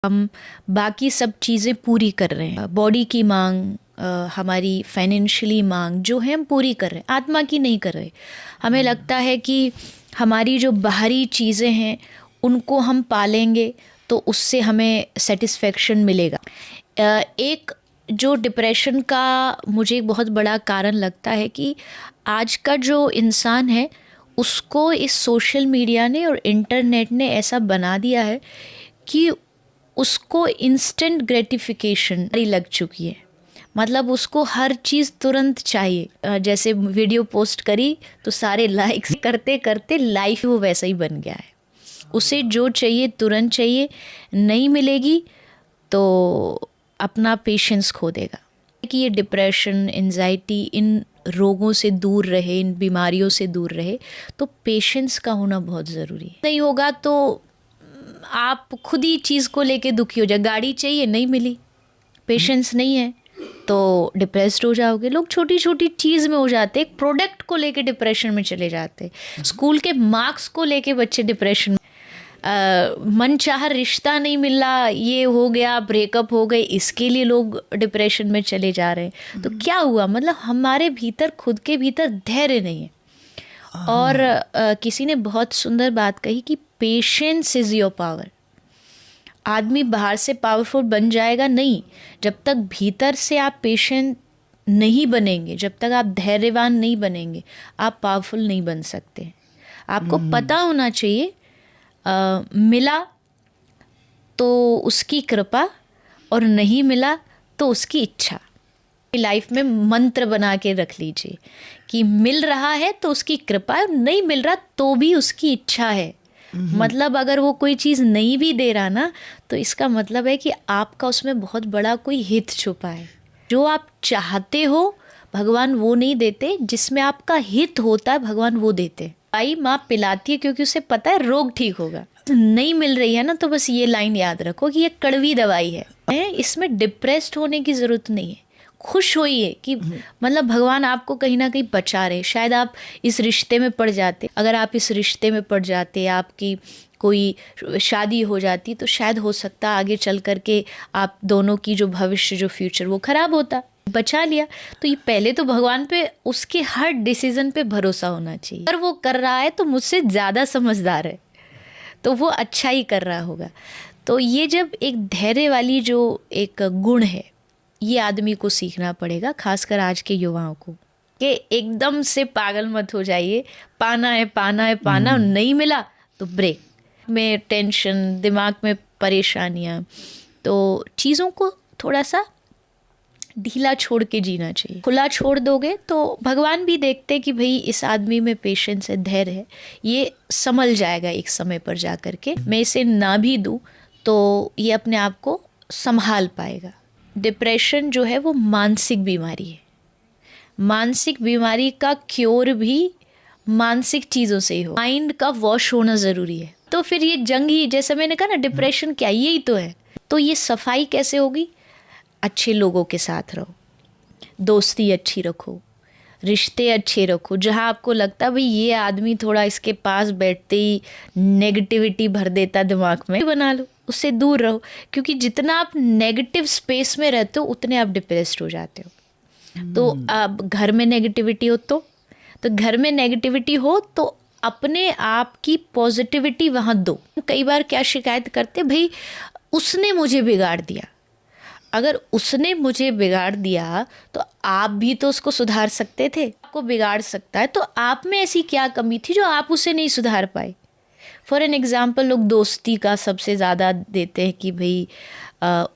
हम बाकी सब चीज़ें पूरी कर रहे हैं, बॉडी की मांग, हमारी फाइनेंशियली मांग जो है हम पूरी कर रहे हैं, आत्मा की नहीं कर रहे। हमें लगता है कि हमारी जो बाहरी चीज़ें हैं उनको हम पालेंगे तो उससे हमें सेटिस्फेक्शन मिलेगा। एक जो डिप्रेशन का मुझे एक बहुत बड़ा कारण लगता है कि आज का जो इंसान है उसको इस सोशल मीडिया ने और इंटरनेट ने ऐसा बना दिया है कि उसको इंस्टेंट ग्रेटिफिकेशन लग चुकी है। मतलब उसको हर चीज़ तुरंत चाहिए। जैसे वीडियो पोस्ट करी तो सारे लाइक्स करते करते लाइफ वो वैसा ही बन गया है। उसे जो चाहिए तुरंत चाहिए, नहीं मिलेगी तो अपना पेशेंस खो देगा। कि ये डिप्रेशन, एंजाइटी, इन रोगों से दूर रहे, इन बीमारियों से दूर रहे तो पेशेंस का होना बहुत ज़रूरी है। नहीं होगा तो आप खुद ही चीज़ को लेके दुखी हो जाए। गाड़ी चाहिए, नहीं मिली, पेशेंस नहीं है तो डिप्रेस्ड हो जाओगे। लोग छोटी छोटी चीज़ में हो जाते, एक प्रोडक्ट को लेके डिप्रेशन में चले जाते, स्कूल के मार्क्स को लेके बच्चे डिप्रेशन में, मनचाहा रिश्ता नहीं मिला, ये हो गया, ब्रेकअप हो गए, इसके लिए लोग डिप्रेशन में चले जा रहे हैं। तो क्या हुआ, मतलब हमारे भीतर, खुद के भीतर धैर्य नहीं है। और किसी ने बहुत सुंदर बात कही कि पेशेंस इज़ योर पावर। आदमी बाहर से पावरफुल बन जाएगा नहीं, जब तक भीतर से आप पेशेंट नहीं बनेंगे, जब तक आप धैर्यवान नहीं बनेंगे, आप पावरफुल नहीं बन सकते। आपको पता होना चाहिए मिला तो उसकी कृपा और नहीं मिला तो उसकी इच्छा। लाइफ में मंत्र बना के रख लीजिए कि मिल रहा है तो उसकी कृपा है, नहीं मिल रहा तो भी उसकी इच्छा है। मतलब अगर वो कोई चीज़ नहीं भी दे रहा ना तो इसका मतलब है कि आपका उसमें बहुत बड़ा कोई हित छुपा है। जो आप चाहते हो भगवान वो नहीं देते, जिसमें आपका हित होता है भगवान वो देते। दवाई माँ पिलाती है क्योंकि उसे पता है रोग ठीक होगा। नहीं मिल रही है ना तो बस ये लाइन याद रखो कि ये कड़वी दवाई है, इसमें डिप्रेस्ड होने की ज़रूरत नहीं है। खुश होइए कि मतलब भगवान आपको कहीं ना कहीं बचा रहे। शायद आप इस रिश्ते में पड़ जाते, अगर आप इस रिश्ते में पड़ जाते, आपकी कोई शादी हो जाती तो शायद हो सकता आगे चल करके आप दोनों की जो भविष्य, जो फ्यूचर वो ख़राब होता। बचा लिया तो ये पहले तो भगवान पे, उसके हर डिसीजन पे भरोसा होना चाहिए। अगर वो कर रहा है तो मुझसे ज़्यादा समझदार है तो वो अच्छा ही कर रहा होगा। तो ये जब एक धैर्य वाली जो एक गुण है, ये आदमी को सीखना पड़ेगा, खासकर आज के युवाओं को, कि एकदम से पागल मत हो जाइए। पाना है पाना है पाना, नहीं मिला तो ब्रेक में टेंशन, दिमाग में परेशानियाँ। तो चीज़ों को थोड़ा सा ढीला छोड़ के जीना चाहिए। खुला छोड़ दोगे तो भगवान भी देखते कि भाई इस आदमी में पेशेंस है, धैर्य है, ये संभल जाएगा एक समय पर जा कर के। मैं इसे ना भी दूँ तो ये अपने आप को संभाल पाएगा। डिप्रेशन जो है वो मानसिक बीमारी है। मानसिक बीमारी का क्योर भी मानसिक चीज़ों से ही हो। माइंड का वॉश होना ज़रूरी है। तो फिर ये जंग ही, जैसे मैंने कहा ना, डिप्रेशन क्या, यही तो है। तो ये सफाई कैसे होगी? अच्छे लोगों के साथ रहो, दोस्ती अच्छी रखो, रिश्ते अच्छे रखो। जहाँ आपको लगता है भाई ये आदमी थोड़ा, इसके पास बैठते ही नेगेटिविटी भर देता दिमाग में, बना लो, उससे दूर रहो। क्योंकि जितना आप नेगेटिव स्पेस में रहते हो उतने आप डिप्रेस्ड हो जाते हो। तो अब घर में नेगेटिविटी हो तो घर में नेगेटिविटी हो तो अपने आप की पॉजिटिविटी वहाँ दो। कई बार क्या शिकायत करते, भाई उसने मुझे बिगाड़ दिया। अगर उसने मुझे बिगाड़ दिया तो आप भी तो उसको सुधार सकते थे। आपको बिगाड़ सकता है तो आप में ऐसी क्या कमी थी जो आप उसे नहीं सुधार पाए? फॉर एन एग्जाम्पल, लोग दोस्ती का सबसे ज़्यादा देते हैं कि भाई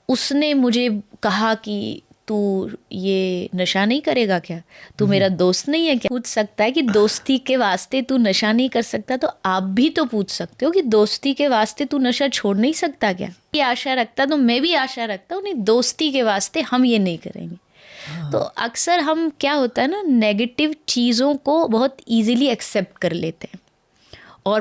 उसने मुझे कहा कि तू ये नशा नहीं करेगा क्या, तू मेरा दोस्त नहीं है क्या? पूछ सकता है कि दोस्ती के वास्ते तू नशा नहीं कर सकता, तो आप भी तो पूछ सकते हो कि दोस्ती के वास्ते तू नशा छोड़ नहीं सकता क्या? ये आशा रखता तो मैं भी आशा रखता हूँ, नहीं दोस्ती के वास्ते हम ये नहीं करेंगे। तो अक्सर हम, क्या होता है ना, नेगेटिव चीज़ों को बहुत ईजिली एक्सेप्ट कर लेते हैं और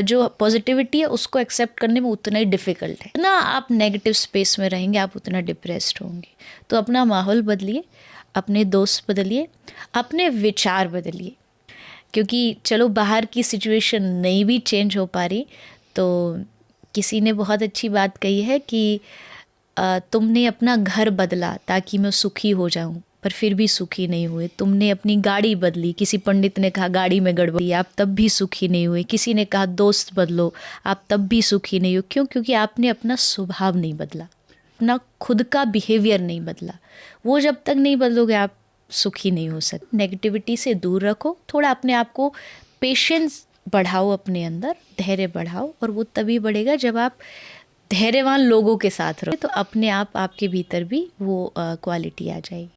जो पॉजिटिविटी है उसको एक्सेप्ट करने में उतना ही डिफ़िकल्ट है ना। आप नेगेटिव स्पेस में रहेंगे आप उतना डिप्रेस्ड होंगे। तो अपना माहौल बदलिए, अपने दोस्त बदलिए, अपने विचार बदलिए। क्योंकि चलो बाहर की सिचुएशन नहीं भी चेंज हो पा रही तो किसी ने बहुत अच्छी बात कही है कि तुमने अपना घर बदला ताकि मैं सुखी हो जाऊं, पर फिर भी सुखी नहीं हुए। तुमने अपनी गाड़ी बदली, किसी पंडित ने कहा गाड़ी में गड़बड़ी, आप तब भी सुखी नहीं हुए। किसी ने कहा दोस्त बदलो, आप तब भी सुखी नहीं हुए। क्यों? क्योंकि आपने अपना स्वभाव नहीं बदला, अपना खुद का बिहेवियर नहीं बदला। वो जब तक नहीं बदलोगे आप सुखी नहीं हो सकते। नेगेटिविटी से दूर रखो, थोड़ा अपने आप को पेशेंस बढ़ाओ, अपने अंदर धैर्य बढ़ाओ, और वो तभी बढ़ेगा जब आप धैर्यवान लोगों के साथ रहो, तो अपने आप आपके भीतर भी वो क्वालिटी आ जाएगी।